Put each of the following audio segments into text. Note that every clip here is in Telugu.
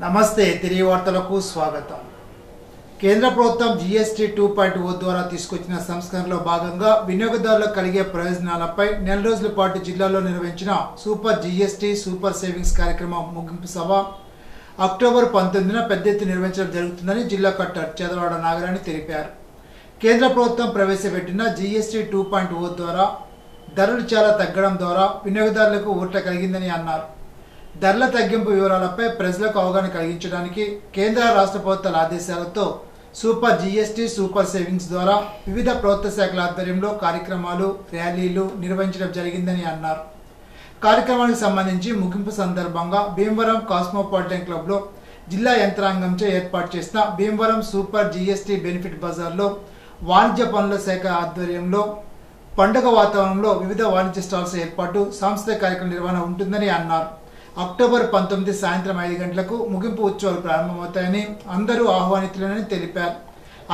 నమస్తే తిరిగి వార్తలకు స్వాగతం. కేంద్ర ప్రభుత్వం జీఎస్టీ 2.0 ద్వారా తీసుకొచ్చిన సంస్కరణలో భాగంగా వినియోగదారులకు కలిగే ప్రయోజనాలపై నెల రోజుల పాటు జిల్లాలో నిర్వహించిన సూపర్ జీఎస్టీ సూపర్ సేవింగ్స్ కార్యక్రమం ముగింపు సభ అక్టోబర్ 19న పెద్ద ఎత్తున నిర్వహించడం జరుగుతుందని జిల్లా కలెక్టర్ చదలవాడ నాగరాణి తెలిపారు. కేంద్ర ప్రభుత్వం ప్రవేశపెట్టిన జీఎస్టీ 2.0 ద్వారా ధరలు చాలా తగ్గడం ద్వారా వినియోగదారులకు ఊరట కలిగిందని అన్నారు. ధరల తగ్గింపు వివరాలపై ప్రజలకు అవగాహన కలిగించడానికి కేంద్ర రాష్ట్ర ప్రభుత్వాల ఆదేశాలతో సూపర్ జీఎస్టీ సూపర్ సేవింగ్స్ ద్వారా వివిధ ప్రభుత్వ శాఖల ఆధ్వర్యంలో కార్యక్రమాలు ర్యాలీలు నిర్వహించడం జరిగిందని అన్నారు. కార్యక్రమానికి సంబంధించి ముగింపు సందర్భంగా భీమవరం కాస్మోపాలిటన్ క్లబ్లో జిల్లా యంత్రాంగంచే ఏర్పాటు చేసిన భీమవరం సూపర్ జీఎస్టీ బెనిఫిట్ బజార్లో వాణిజ్య పనుల శాఖ ఆధ్వర్యంలో పండుగ వాతావరణంలో వివిధ వాణిజ్య స్టాల్స్ ఏర్పాటు సాంస్కృతిక కార్యక్రమ నిర్వహణ ఉంటుందని అన్నారు. అక్టోబర్ 19 సాయంత్రం 5 గంటలకు ముగింపు ఉత్సవాలు ప్రారంభమవుతాయని అందరూ ఆహ్వానితులని తెలిపారు.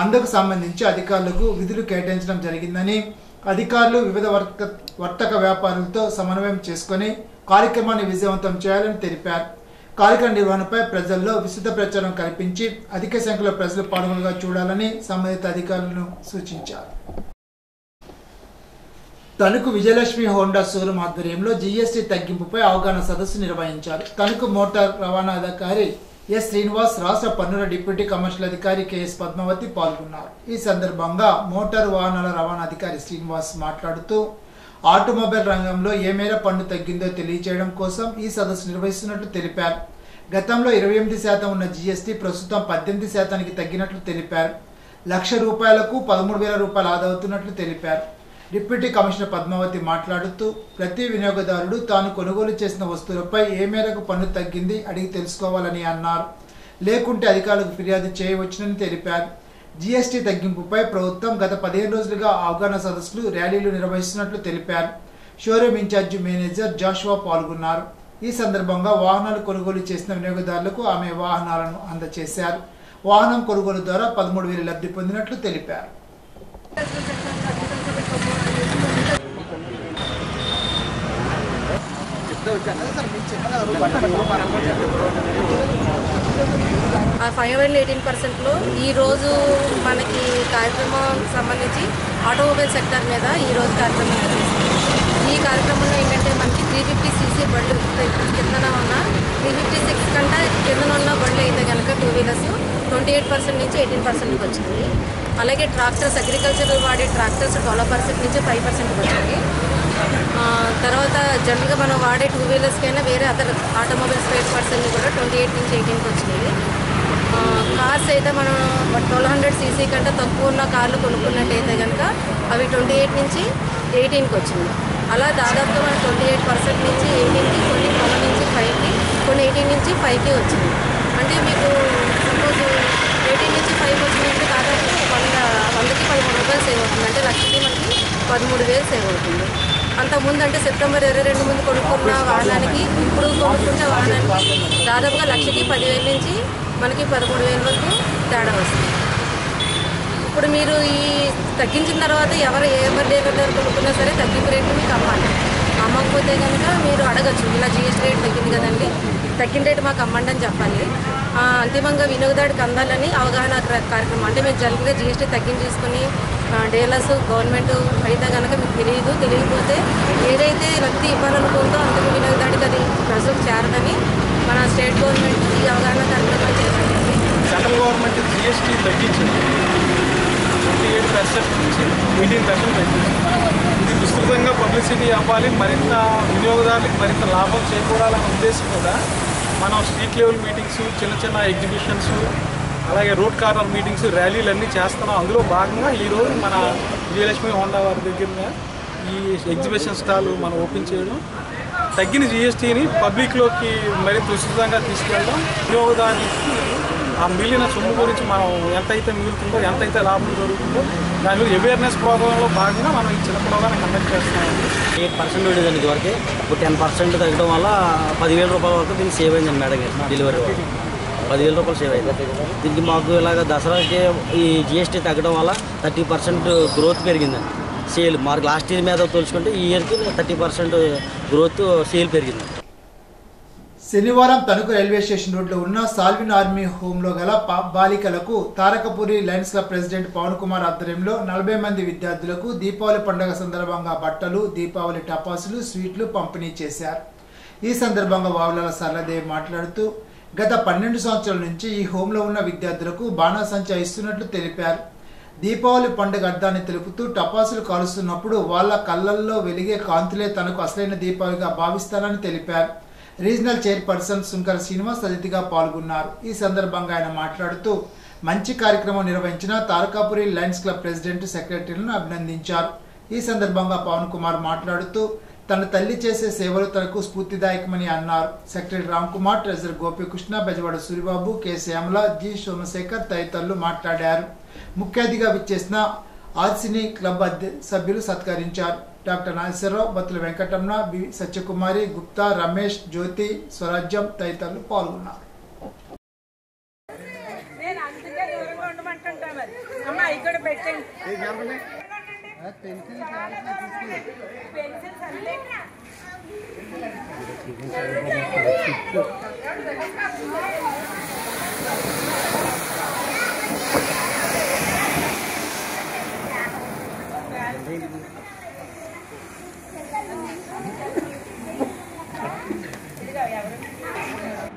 అందుకు సంబంధించి అధికారులకు విధులు కేటాయించడం జరిగిందని అధికారులు వివిధ వర్తక వ్యాపారులతో సమన్వయం చేసుకుని కార్యక్రమాన్ని విజయవంతం చేయాలని తెలిపారు. కార్యక్రమ నిర్వహణపై ప్రజల్లో విస్తృత ప్రచారం కల్పించి అధిక సంఖ్యలో ప్రజలు పాల్గొనగా చూడాలని సంబంధిత అధికారులను సూచించారు. తణుకు విజయలక్ష్మి హోండా షోరూం ఆధ్వర్యంలో జీఎస్టీ తగ్గింపుపై అవగాహన సదస్సు నిర్వహించారు. తణుకు మోటార్ రవాణా అధికారి ఎస్ శ్రీనివాస్, రాష్ట్ర పన్నుల డిప్యూటీ కమర్షియల్ అధికారి కెఎస్ పద్మావతి పాల్గొన్నారు. ఈ సందర్భంగా మోటార్ వాహనాల రవాణా అధికారి శ్రీనివాస్ మాట్లాడుతూ ఆటోమొబైల్ రంగంలో ఏ మేర పన్ను తగ్గిందో తెలియజేయడం కోసం ఈ సదస్సు నిర్వహిస్తున్నట్లు తెలిపారు. గతంలో 28% ఉన్న జీఎస్టీ ప్రస్తుతం 18% తగ్గినట్లు తెలిపారు. ₹1,00,000కు ₹13,000 ఆదా అవుతున్నట్లు తెలిపారు. డిప్యూటీ కమిషనర్ పద్మావతి మాట్లాడుతూ ప్రతి వినియోగదారుడు తాను కొనుగోలు చేసిన వస్తువులపై ఏ మేరకు పన్ను తగ్గింది అడిగి తెలుసుకోవాలని అన్నారు. లేకుంటే అధికారులకు ఫిర్యాదు చేయవచ్చునని తెలిపారు. జీఎస్టీ తగ్గింపుపై ప్రభుత్వం గత 15 రోజులుగా అవగాహన సదస్సులు ర్యాలీలు నిర్వహిస్తున్నట్లు తెలిపారు. షోరూమ్ ఇన్ఛార్జి మేనేజర్ జాషువా పాల్గొన్నారు. ఈ సందర్భంగా వాహనాలు కొనుగోలు చేసిన వినియోగదారులకు ఆమె వాహనాలను అందజేశారు. వాహనం కొనుగోలు ద్వారా 13,000 లబ్ధి పొందినట్లు తెలిపారు. ఆ 518% ఈరోజు మనకి కార్యక్రమం సంబంధించి ఆటోమొబైల్ సెక్టర్ మీద ఈరోజు కార్యక్రమం చేస్తుంది. ఈ కార్యక్రమంలో ఏంటంటే మనకి 350cc బండ్లు కిందన ఉన్న 356 కంటే కిందన ఉన్న బండ్లు అయితే కనుక 2 వీలర్స్ 28% నుంచి 18%కి వచ్చింది. అలాగే ట్రాక్టర్స్ అగ్రికల్చర్ వాడే ట్రాక్టర్స్ 12% నుంచి 5%కి వచ్చింది. తర్వాత జనరల్గా మనం వాడే 2 వీలర్స్కైనా వేరే అదర్ ఆటోమొబైల్ స్పేర్ పార్ట్స్ అన్ని కూడా 28 నుంచి 18కి వచ్చినాయి. కార్స్ అయితే మనం 1200cc కంటే తక్కువ ఉన్న కార్లు కొనుక్కున్నట్టయితే కనుక అవి 28 నుంచి 18కి వచ్చింది. అలా దాదాపుగా మనం 28% నుంచి 18కి, కొన్ని 12 నుంచి 5కి, కొన్ని 18 నుంచి 5కి వచ్చింది. అంటే మీకు సపోజ్ 18 నుంచి 5 వచ్చినట్టు దాదాపు 100కి ₹13 సేవ్ అవుతుంది. అంటే లక్షకి మనకి 13,000 సేవ్ అవుతుంది. అంతకుముందు అంటే సెప్టెంబర్ 22 ముందు కొనుక్కున్న వాహనానికి ఇప్పుడు కొనుక్కుంటే వాహనానికి దాదాపుగా లక్షకి 10,000 నుంచి మనకి 13,000 వరకు తేడా వస్తుంది. ఇప్పుడు మీరు ఈ తగ్గించిన తర్వాత ఎవరు దగ్గర కొనుక్కున్నా సరే తగ్గింపు రేట్లు మీకు అమ్మాలి. అమ్మకపోతే కనుక మీరు అడగచ్చు, ఇలా జీఎస్టీ రేట్ తగ్గింది కదండి, తగ్గిన రేటు మాకు అమ్మండి అని చెప్పాలి. అంతిమంగా వినియోగదారుడికి అందాలని అవగాహన కార్యక్రమం. అంటే మీరు జనరల్గా జీఎస్టీ తగ్గించేసుకుని డీలర్స్ గవర్నమెంట్ అయితే కనుక మీకు తెలియకపోతే ఏదైతే లబ్ధి ఇవ్వాలనుకుందో అందుకు వినియోగదారుడికి అది ప్రజలకు చేరదని మన స్టేట్ గవర్నమెంట్ ఈ అవగాహన కార్యక్రమాలు చేపట్టింది. సెంట్రల్ గవర్నమెంట్ జీఎస్టీ తగ్గించింది, 28% నుంచి 18% తగ్గించింది. ఇది విస్తృతంగా పబ్లిసిటీ అవ్వాలి, మరింత వినియోగదారులకు మరింత లాభం చేకూరాలనే ఉద్దేశం కూడా మనం స్ట్రీట్ లెవెల్ మీటింగ్స్, చిన్న చిన్న ఎగ్జిబిషన్స్, అలాగే రోడ్ కార్నర్ మీటింగ్స్, ర్యాలీలు అన్నీ చేస్తున్నాం. అందులో భాగంగా ఈరోజు మన విజయలక్ష్మి హోండా వారి దగ్గర ఈ ఎగ్జిబిషన్ స్టాల్ మనం ఓపెన్ చేయడం, తగ్గిన జీఎస్టీని పబ్లిక్లోకి మరింత విస్తృతంగా తీసుకెళ్ళడం, వినియోగదారునికి ఆ మిగిలిన సొమ్ము గురించి మనం ఎంతైతే మిగులుతుందో, ఎంతైతే లాభం జరుగుతుందో దాని మీద అవేర్నెస్ ప్రోగ్రాంలో భాగంగా మనం ఈ చిన్న ప్రోగ్రాం కండక్ట్ చేస్తున్నామండి. 8% ఉండేదండి ఇదివరకు, ఇప్పుడు 10% తగ్గడం వల్ల ₹10,000 వరకు దీనికి సేవ్ అయిందండి మేడం గారు. డెలివరీ ₹10,000 సేవ్ అయింది. దీనికి మాకు ఇలాగ దసరాకి ఈ జీఎస్టీ తగ్గడం వల్ల 30% గ్రోత్ పెరిగిందండి. సేల్ మార్క్ లాస్ట్ ఇయర్ మీద తోల్చుకుంటే ఈ ఇయర్కి 30% గ్రోత్ సేల్ పెరిగింది. శనివారం తణుకు రైల్వే స్టేషన్ రోడ్లో ఉన్న సాల్విన్ ఆర్మీ హోంలో గల బాలికలకు Tarakapuri Lions Club president Pavan Kumar ఆధ్వర్యంలో 40 మంది విద్యార్థులకు దీపావళి పండుగ సందర్భంగా బట్టలు, దీపావళి టపాసులు, స్వీట్లు పంపిణీ చేశారు. ఈ సందర్భంగా వావులాల సరళదేవి మాట్లాడుతూ గత 12 సంవత్సరాల నుంచి ఈ హోంలో ఉన్న విద్యార్థులకు బాణాసంచా ఇస్తున్నట్లు తెలిపారు. దీపావళి పండుగ అర్థాన్ని తెలుపుతూ టపాసులు కాలుస్తున్నప్పుడు వాళ్ళ కళ్ళల్లో వెలిగే కాంతులే తనకు అసలైన దీపావళిగా భావిస్తానని తెలిపారు. రీజనల్ చైర్పర్సన్ సుంకర శ్రీనివాస్ అతిథిగా పాల్గొన్నారు. ఈ సందర్భంగా ఆయన మాట్లాడుతూ మంచి కార్యక్రమం నిర్వహించిన తారకాపురి లయన్స్ క్లబ్ ప్రెసిడెంట్, సెక్రటరీలను అభినందించారు. ఈ సందర్భంగా పవన్ కుమార్ మాట్లాడుతూ తన తల్లి చేసే సేవలు తనకు స్ఫూర్తిదాయకమని అన్నారు. Secretary Ram Kumar, treasurer Gopikrishna, Bezawada Suribabu, K Shyamala, G Somasekhar తదితరులు మాట్లాడారు. ముఖ్య అతిథిగా విచ్చేసిన ఆర్సిని క్లబ్ సభ్యులు సత్కరించారు. డాక్టర్ నాగేశ్వరరావు, బత్తుల వెంకటరమణ, బి సత్యకుమారి, గుప్తా, రమేష్, జ్యోతి, స్వరాజ్యం తదితరులు పాల్గొన్నారు.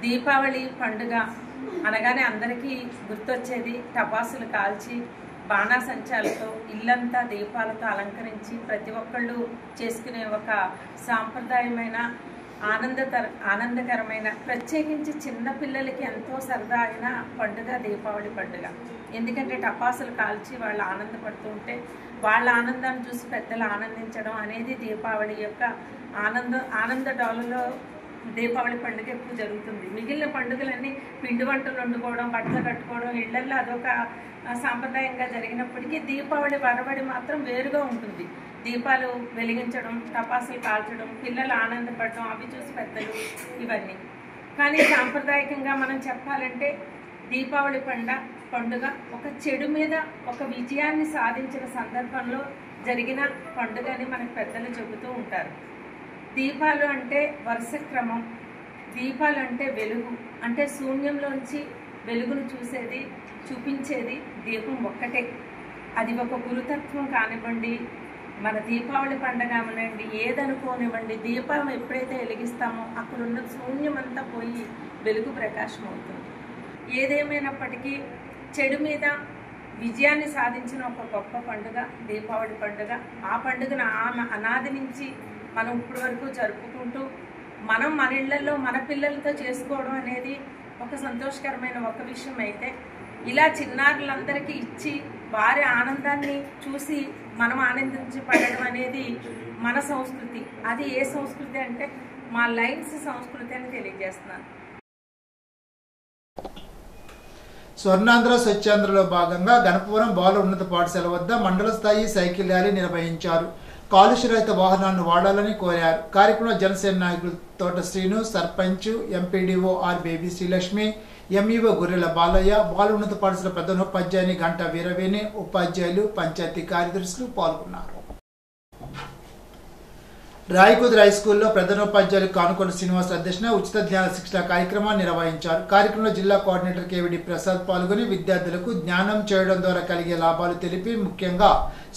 దీపావళి పండుగ అనగానే అందరికీ గుర్తొచ్చేది టపాసులు కాల్చి బాణాసంచాలతో ఇల్లంతా దీపాలతో అలంకరించి ప్రతి ఒక్కళ్ళు చేసుకునే ఒక సాంప్రదాయమైన ఆనందకరమైన, ప్రత్యేకించి చిన్నపిల్లలకి ఎంతో సరదా అయిన పండుగ దీపావళి పండుగ. ఎందుకంటే టపాసులు కాల్చి వాళ్ళు ఆనందపడుతూ ఉంటే వాళ్ళ ఆనందాన్ని చూసి పెద్దలు ఆనందించడం అనేది దీపావళి యొక్క ఆనంద డాలులో దీపావళి పండుగ ఎక్కువ జరుగుతుంది. మిగిలిన పండుగలన్నీ పిండి వంటలు వండుకోవడం, బట్టలు కట్టుకోవడం, ఇళ్లల్లో అదొక సాంప్రదాయంగా జరిగినప్పటికీ దీపావళి వరవడి మాత్రం వేరుగా ఉంటుంది. దీపాలు వెలిగించడం, టపాసులు కాల్చడం, పిల్లలు ఆనందపడడం, అవి చూసి పెద్దలు ఇవన్నీ. కానీ సాంప్రదాయకంగా మనం చెప్పాలంటే దీపావళి పండుగ ఒక చెడు మీద ఒక విజయాన్ని సాధించిన సందర్భంలో జరిగిన పండుగ అని మనకు పెద్దలు చెబుతూ ఉంటారు. దీపాలు అంటే వరుస క్రమం, దీపాలు అంటే వెలుగు, అంటే శూన్యంలోంచి వెలుగును చూపించేది దీపం ఒక్కటే. అది ఒక గురుతత్వం కానివ్వండి, మన దీపావళి పండుగ అనండి, ఏదనుకోనివ్వండి, దీపం ఎప్పుడైతే వెలిగిస్తామో అక్కడున్న శూన్యం అంతా పోయి వెలుగు ప్రకాశం అవుతుంది. ఏదేమైనప్పటికీ చెడు మీద విజయాన్ని సాధించిన ఒక గొప్ప పండుగ దీపావళి పండుగ. ఆ పండుగను అనాది నుంచి మనం ఇప్పటి వరకు జరుపుకుంటూ మనం మన ఇళ్లలో మన పిల్లలతో చేసుకోవడం అనేది ఒక సంతోషకరమైన ఒక విషయం. అయితే ఇలా చిన్నారులందరికీ ఇచ్చి వారి ఆనందాన్ని చూసి మనం ఆనందించబడడం అనేది మన సంస్కృతి. అది ఏ సంస్కృతి అంటే మా లయన్స్ సంస్కృతి అని తెలియజేస్తున్నాను. స్వర్ణాంధ్ర స్వచ్ఛాంధ్రలో భాగంగా గణపవరం బాల ఉన్నత పాఠశాల వద్ద మండల స్థాయి సైకిల్ ర్యాలీ నిర్వహించారు. కాలుష్య రహిత వాహనాలను వాడాలని కోరారు. కార్యక్రమంలో జనసేన నాయకులు Thota Srinu, sarpanch, MPDO R Baby Srilakshmi, MEO Gorrela Balaiah, బాల ఉన్నత పాఠశాల ప్రధానోపాధ్యాయుని గంట వీరవేణి, ఉపాధ్యాయులు, పంచాయతీ కార్యదర్శులు పాల్గొన్నారు. రాయకుద్ హై స్కూల్లో ప్రధానోపాధ్యాయులు కానుకొండ శ్రీనివాస్ అధ్యక్షన ఉచిత జ్ఞాన శిక్షణ కార్యక్రమాన్ని నిర్వహించారు. కార్యక్రమంలో జిల్లా కోఆర్డినేటర్ కేవిడి ప్రసాద్ పాల్గొని విద్యార్థులకు జ్ఞానం చేయడం ద్వారా కలిగే లాభాలు తెలిపి, ముఖ్యంగా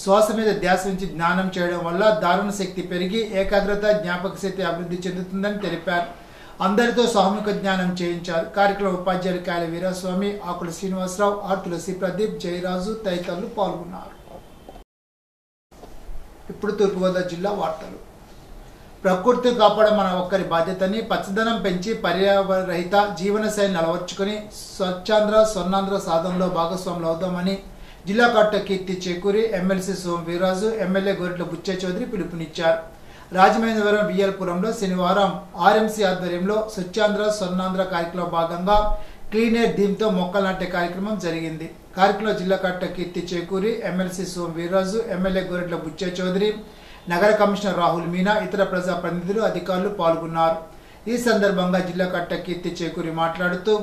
శ్వాస మీద ధ్యాస నుంచి జ్ఞానం చేయడం వల్ల ధారణ శక్తి పెరిగి ఏకాగ్రత, జ్ఞాపక శక్తి అభివృద్ధి చెందుతుందని తెలిపారు. అందరితో సామూహిక జ్ఞానం చేయించారు. కార్యక్రమంలో ఉపాధ్యాయులు కాయల వీరాస్వామి, ఆకుల శ్రీనివాసరావు, ఆర్ తులసి ప్రదీప్, జయరాజు తదితరులు పాల్గొన్నారు. ఇప్పుడు తూర్పుగోదావరి జిల్లా వార్తలు. ప్రకృతి కాపాడడం మన ఒక్కరి బాధ్యతని, పచ్చదనం పెంచి పర్యావరణ రహిత జీవనశైలిని అలవర్చుకుని స్వచ్ఛాంధ్ర స్వర్ణాంధ్ర సాధనలో భాగస్వాములు అవుదామని జిల్లా కలెక్టర్ కీర్తి చేకూరి, ఎమ్మెల్సీ సోమ వీర్రాజు, ఎమ్మెల్యే గొర్రెల బుచ్చయ్య చౌదరి పిలుపునిచ్చారు. రాజమహేంద్రవరం బిఎల్పురంలో శనివారం ఆర్ఎంసీ ఆధ్వర్యంలో స్వచ్ఛాంధ్ర స్వర్ణాంధ్ర కార్యక్రమంలో భాగంగా క్లీన్ ఎయిర్ థీమ్తో మొక్కలు నాటే కార్యక్రమం జరిగింది. కార్యక్రమంలో జిల్లా కలెక్టర్ కీర్తి చేకూరి, ఎమ్మెల్సీ సోమ వీర్రాజు, ఎమ్మెల్యే గొర్రెల బుచ్చయ్య చౌదరి, నగర కమిషనర్ రాహుల్ మీనా, ఇతర ప్రజాప్రతినిధులు, అధికారులు పాల్గొన్నారు. ఈ సందర్భంగా జిల్లా కలెక్టర్ కీర్తి చేకూరి మాట్లాడుతూ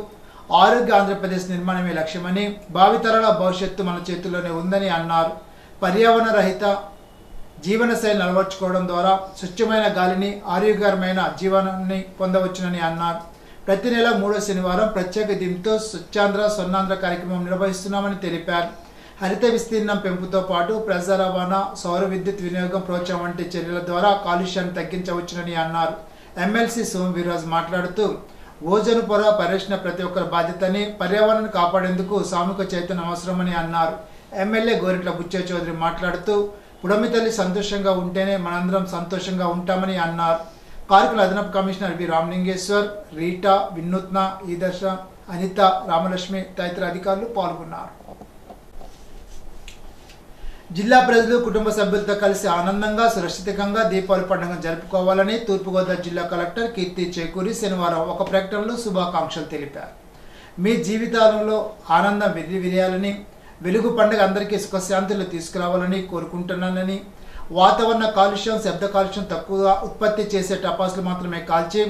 ఆరోగ్య ఆంధ్రప్రదేశ్ నిర్మాణమే లక్ష్యమని, భావితరాల భవిష్యత్తు మన చేతుల్లోనే ఉందని అన్నారు. పర్యావరణ రహిత జీవనశైలిని అలవర్చుకోవడం ద్వారా స్వచ్ఛమైన గాలిని, ఆరోగ్యకరమైన జీవనాన్ని పొందవచ్చునని అన్నారు. ప్రతి నెల 3వ శనివారం ప్రత్యేక దీంతో స్వచ్ఛాంధ్ర స్వర్ణాంధ్ర కార్యక్రమం నిర్వహిస్తున్నామని తెలిపారు. హరిత విస్తీర్ణం పెంపుతో పాటు ప్రజా రవాణా, సౌర విద్యుత్ వినియోగం ప్రోత్సాహం వంటి చర్యల ద్వారా కాలుష్యాన్ని తగ్గించవచ్చునని అన్నారు. ఎమ్మెల్సీ సోమ్ వీర్రాజు మాట్లాడుతూ ఓజోన్ పొర పరిరక్షణ ప్రతి ఒక్కరి బాధ్యతని, పర్యావరణాన్ని కాపాడేందుకు సామూహిక చైతన్యం అవసరమని అన్నారు. ఎమ్మెల్యే గోరింట్ల బుచ్చయ్య చౌదరి మాట్లాడుతూ పుడమి తల్లి సంతోషంగా ఉంటేనే మనందరం సంతోషంగా ఉంటామని అన్నారు. కార్యక్రమ అదనపు కమిషనర్ వి రామలింగేశ్వర్, రీటా, వినూత్న, ఈదర్శ, అనిత, రామలక్ష్మి తదితర అధికారులు పాల్గొన్నారు. జిల్లా ప్రజలు కుటుంబ సభ్యులతో కలిసి ఆనందంగా సురక్షితంగా దీపావళి పండుగ జరుపుకోవాలని తూర్పుగోదావరి జిల్లా కలెక్టర్ కీర్తి చేకూరి శనివారం ఒక ప్రకటనలో శుభాకాంక్షలు తెలిపారు. మీ జీవితాలలో ఆనందం విరియాలని, వెలుగు పండుగ అందరికీ సుఖశాంతులు తీసుకురావాలని కోరుకుంటున్నానని, వాతావరణ కాలుష్యం, శబ్ద కాలుష్యం తక్కువగా ఉత్పత్తి చేసే టపాసులు మాత్రమే కాల్చి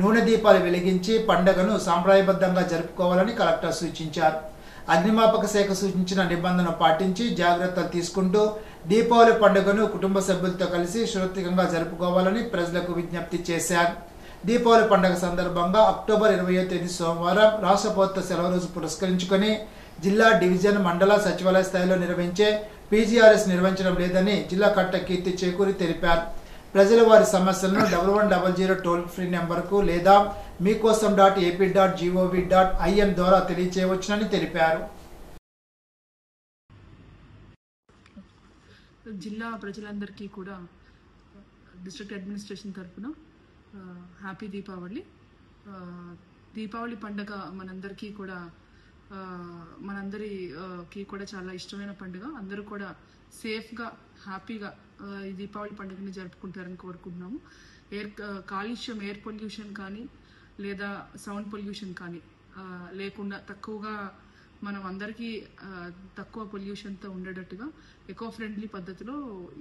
నూనె దీపాలు వెలిగించి పండుగను సాంప్రదాయబద్ధంగా జరుపుకోవాలని కలెక్టర్ సూచించారు. అగ్నిమాపక శాఖ సూచించిన నిబంధనలు పాటించి జాగ్రత్తలు తీసుకుంటూ దీపావళి పండుగను కుటుంబ సభ్యులతో కలిసి సురక్షితంగా జరుపుకోవాలని ప్రజలకు విజ్ఞప్తి చేశారు. దీపావళి పండుగ సందర్భంగా అక్టోబర్ 20వ తేదీ సోమవారం రాష్ట్ర ప్రభుత్వ సెలవు రోజు పురస్కరించుకొని జిల్లా, డివిజన్, మండల సచివాలయ స్థాయిలో నిర్వహించే PGRS నిర్వహించడం లేదని జిల్లా కలెక్టర్ కీర్తి చేకూరి తెలిపారు. ప్రజలు వారి సమస్యలను 1100 టోల్ ఫ్రీ నెంబర్కు లేదా meekosam.ap.gov.in ద్వారా తెలియచేయవచ్చునని తెలిపారు. జిల్లా ప్రజలందరికీ కూడా డిస్ట్రిక్ట్ అడ్మినిస్ట్రేషన్ తరఫున హ్యాపీ దీపావళి. దీపావళి పండుగ మనందరికీ కూడా మనందరికీ కూడా చాలా ఇష్టమైన పండుగ. అందరూ కూడా సేఫ్గా, హ్యాపీగా ఈ దీపావళి పండుగని జరుపుకుంటారని కోరుకుంటున్నాము. కాలుష్యం, ఎయిర్ పొల్యూషన్ కానీ లేదా సౌండ్ పొల్యూషన్ కానీ లేకుండా తక్కువగా మనం అందరికీ తక్కువ పొల్యూషన్తో ఉండేటట్టుగా ఎకో ఫ్రెండ్లీ పద్ధతిలో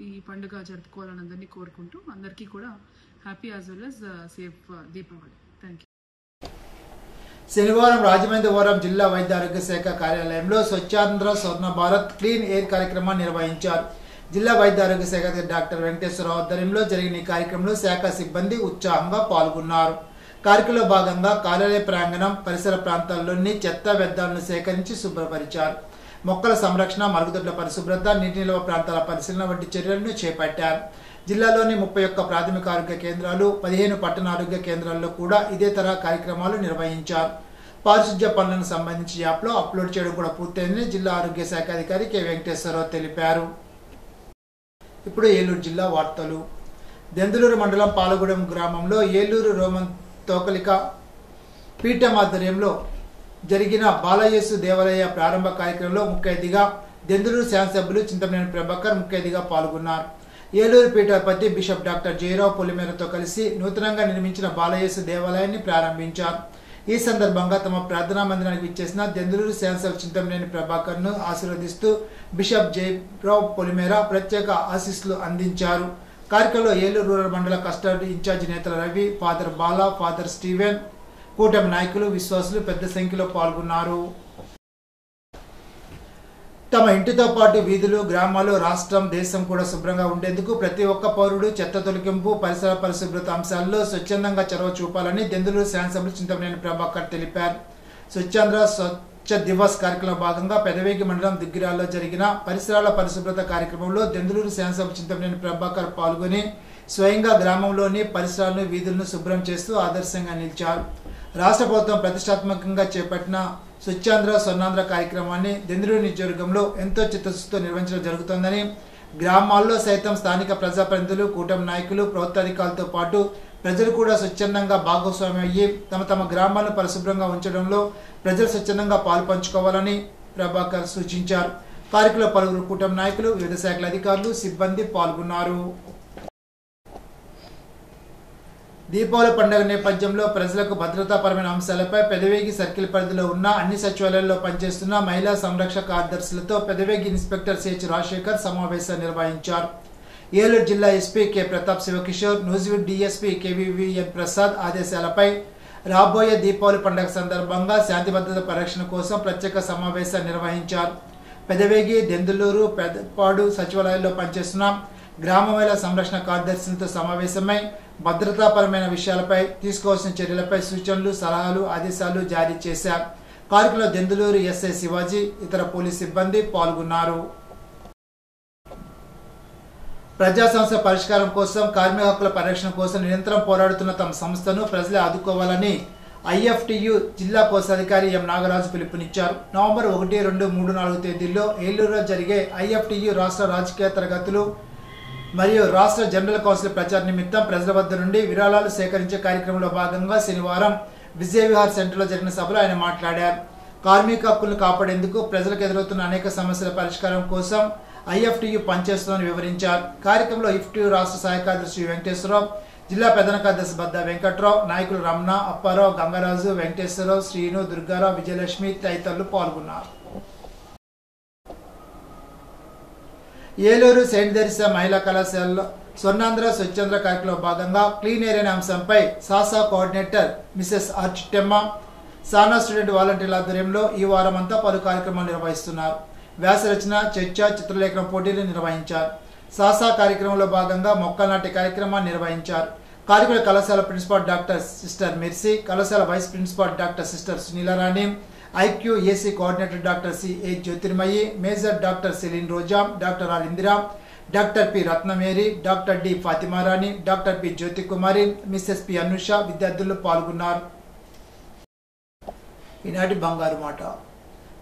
ఈ పండుగ జరుపుకోవాలని అందరినీ కోరుకుంటూ అందరికీ కూడా happy as well as safe Deepavali. Thank you. శనివారం రాజమహేంద్రవరం జిల్లా వైద్య ఆరోగ్య శాఖ కార్యాలయంలో స్వచ్ఛాంధ్ర స్వర్ణ భారత్ క్లీన్ ఎయిర్ కార్యక్రమాన్ని నిర్వహించారు. జిల్లా వైద్య ఆరోగ్య శాఖ డాక్టర్ వెంకటేశ్వరరావు ఆధ్వర్యంలో జరిగిన ఈ కార్యక్రమంలో శాఖ సిబ్బంది ఉత్సాహంగా పాల్గొన్నారు. కార్యక్రమంలో భాగంగా కార్యాలయ ప్రాంగణం, పరిసర ప్రాంతాల్లోని చెత్త వ్యర్థాలను సేకరించి శుభ్రపరిచారు. మొక్కల సంరక్షణ, మరుగుదొడ్ల పరిశుభ్రత, నీటి నిల్వ ప్రాంతాల పరిశీలన వంటి చర్యలను చేపట్టారు. జిల్లాలోని 31 ప్రాథమిక ఆరోగ్య కేంద్రాలు, 15 పట్టణ ఆరోగ్య కేంద్రాల్లో కూడా ఇదే తరహా కార్యక్రమాలు నిర్వహించారు. పారిశుధ్య పనులకు సంబంధించి యాప్లో అప్లోడ్ చేయడం కూడా పూర్తయిందని జిల్లా ఆరోగ్య శాఖ అధికారి కె వెంకటేశ్వరరావు తెలిపారు. ఇప్పుడు ఏలూరు జిల్లా వార్తలు. దెందులూరు మండలం పాలగూడెం గ్రామంలో ఏలూరు రోమన్ తోకలిక పీఠం ఆధ్వర్యంలో జరిగిన బాలయేసు దేవాలయ ప్రారంభ కార్యక్రమంలో ముఖ్య అతిథిగా దెందులూరు శాసనసభ్యులు చింతమనేని ప్రభాకర్ ముఖ్య అతిథిగా పాల్గొన్నారు. ఏలూరు పీఠాధిపతి బిషప్ డాక్టర్ జయరావు పొలిమేరతో కలిసి నూతనంగా నిర్మించిన బాలయేసు దేవాలయాన్ని ప్రారంభించారు. ఈ సందర్భంగా తమ ప్రార్థనా మందిరానికి విచ్చేసిన దెందులూరు శాసనసభ్యులు చింతమనేని ప్రభాకర్ ను ఆశీర్వదిస్తూ బిషప్ జయరావు పొలిమేర ప్రత్యేక ఆశీస్సులు అందించారు. కార్యక్రమంలో ఏలూరు రూరల్ మండల కస్టడీ ఇన్ఛార్జి నేతల Ravi, father Bala, father Steven, కూటమి నాయకులు, విశ్వాసులు పెద్ద సంఖ్యలో పాల్గొన్నారు. తమ ఇంటితో పాటు వీధులు, గ్రామాలు, రాష్ట్రం, దేశం కూడా శుభ్రంగా ఉండేందుకు ప్రతి ఒక్క పౌరుడు చెత్త తొలగింపు, పరిసర పరిశుభ్రత అంశాల్లో స్వచ్ఛందంగా చొరవ చూపాలని దెందులూరు శాసనసభ్యులు చింతమనేని ప్రభాకర్ తెలిపారు. స్వచ్ఛాంధ్ర స్వచ్ఛ దివస్ కార్యక్రమంలో భాగంగా పెదవేగి మండలం దుగ్గిరాల్లో జరిగిన పరిసరాల పరిశుభ్రత కార్యక్రమంలో దెందులూరు శాసనసభ్యులు చింతమనేని ప్రభాకర్ పాల్గొని స్వయంగా గ్రామంలోని పరిసరాలను, వీధులను శుభ్రం చేస్తూ ఆదర్శంగా నిలిచారు. రాష్ట్ర ప్రభుత్వం ప్రతిష్టాత్మకంగా చేపట్టిన స్వచ్ఛాంధ్ర స్వర్ణాంధ్ర కార్యక్రమాన్ని దెందులూరు నియోజకవర్గంలో ఎంతో చిత్తశుద్ధితో నిర్వహించడం జరుగుతోందని, గ్రామాల్లో సైతం స్థానిక ప్రజాప్రతినిధులు, కూటమి నాయకులు, ప్రభుత్వాధికారులతో పాటు ప్రజలు కూడా స్వచ్ఛందంగా భాగస్వామ్యం అయ్యి తమ గ్రామాలను పరిశుభ్రంగా ఉంచడంలో ప్రజలు స్వచ్ఛందంగా పాల్పంచుకోవాలని ప్రభాకర్ సూచించారు. కార్యక్రమంలో పలువురు కూటమి నాయకులు, వివిధ శాఖల అధికారులు, సిబ్బంది పాల్గొన్నారు. దీపావళి పండుగ నేపథ్యంలో ప్రజలకు భద్రతాపరమైన అంశాలపై పెదవేగి సర్కిల్ పరిధిలో ఉన్న అన్ని సచివాలయాల్లో పనిచేస్తున్న మహిళా సంరక్షణ కార్యదర్శులతో పెదవేగి ఇన్స్పెక్టర్ సిహెచ్ రాజశేఖర్ సమావేశం నిర్వహించారు. ఏలూరు జిల్లా SP K Pratap Sivakishore, Nuzvid DSP KVVN Prasad ఆదేశాలపై రాబోయే దీపావళి పండుగ సందర్భంగా శాంతి భద్రత పరిరక్షణ కోసం ప్రత్యేక సమావేశాన్ని నిర్వహించారు. పెదవేగి, దెందులూరు, పెదపాడు సచివాలయాల్లో పనిచేస్తున్న గ్రామ మహిళా సంరక్షణ కార్యదర్శులతో సమావేశమై భద్రతాపరమైన విషయాలపై తీసుకోవాల్సిన చర్యలపై సూచనలు, సలహాలు, ఆదేశాలు జారీ చేశారు. కార్యక్రమంలో దెందులూరు ఎస్ఐ శివాజీ, ఇతర పోలీస్ సిబ్బంది పాల్గొన్నారు. ప్రజా సమస్యల పరిష్కారం కోసం, కార్మిక హక్కుల పరిరక్షణ కోసం నిరంతరం పోరాడుతున్న తమ సంస్థను ప్రజలే ఆదుకోవాలని ఐఎఫ్టియు జిల్లా కోశాధికారి ఎం నాగరాజు పిలుపునిచ్చారు. నవంబర్ 1, 2, 3, 4 తేదీల్లో ఏలూరులో జరిగే ఐఎఫ్టియు రాష్ట్ర రాజకీయ తరగతులు మరియు రాష్ట్ర జనరల్ కౌన్సిల్ ప్రచార నిమిత్తం ప్రజల వద్ద నుండి విరాళాలు సేకరించే కార్యక్రమంలో భాగంగా శనివారం విజయవిహార్ సెంటర్లో జరిగిన సభలో ఆయన మాట్లాడారు. కార్మిక హక్కులను కాపాడేందుకు ప్రజలకు ఎదురవుతున్న అనేక సమస్యల పరిష్కారం కోసం ఐఎఫ్టియు పనిచేస్తుందని వివరించారు. కార్యక్రమంలో ఐఎఫ్టియు రాష్ట్ర సహాయ కార్యదర్శి శ్రీవెంకటేశ్వరరావు, జిల్లా ప్రధాన కార్యదర్శి బద్ద వెంకట్రావు, నాయకులు రమణ, అప్పారావు, గంగరాజు, వెంకటేశ్వరరావు, శ్రీను, దుర్గారావు, విజయలక్ష్మి తదితరులు పాల్గొన్నారు. ఏలూరు సెయింట్ తెరిసా మహిళా కళాశాలలో స్వర్ణాంధ్ర స్వచ్ఛంద్ర కార్యక్రమంలో భాగంగా క్లీన్ ఎయిర్ అనే అంశంపై సాసా కోఆర్డినేటర్ మిసెస్ ఆర్చిటెమ్మ, సానా స్టూడెంట్ వాలంటీర్ల ఆధ్వర్యంలో ఈ వారం అంతా పలు కార్యక్రమాలు నిర్వహిస్తున్నారు. వ్యాస రచన, చర్చ, చిత్రలేఖన పోటీలు నిర్వహించారు. సాసా కార్యక్రమంలో భాగంగా మొక్కలు నాటే కార్యక్రమాన్ని నిర్వహించారు. కార్యక్రమ కళాశాల ప్రిన్సిపాల్ డాక్టర్ సిస్టర్ మెర్సీ, కళాశాల vice principal doctor sister Sunilarani, IQ AC coordinator doctor CA Jyothirmayi, major doctor Celine Roja, doctor R Indira, doctor P Ratnamary, doctor D Fatimarani, doctor P Jyothi Kumari, Mrs P Anusha విద్యార్థులు పాల్గొన్నారు. ఈనాటి బంగారు మాట.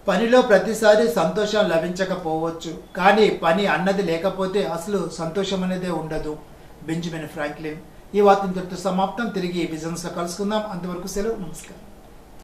పనిలో ప్రతిసారి సంతోషం లభించకపోవచ్చు, కానీ పని అన్నది లేకపోతే అసలు సంతోషం అనేదే ఉండదు. Benjamin Franklin. ఈ వార్త ఇంతటితో సమాప్తం. తిరిగి బిజినెస్ లో కలుసుకుందాం. అంతవరకు సెలవు. నమస్కారం.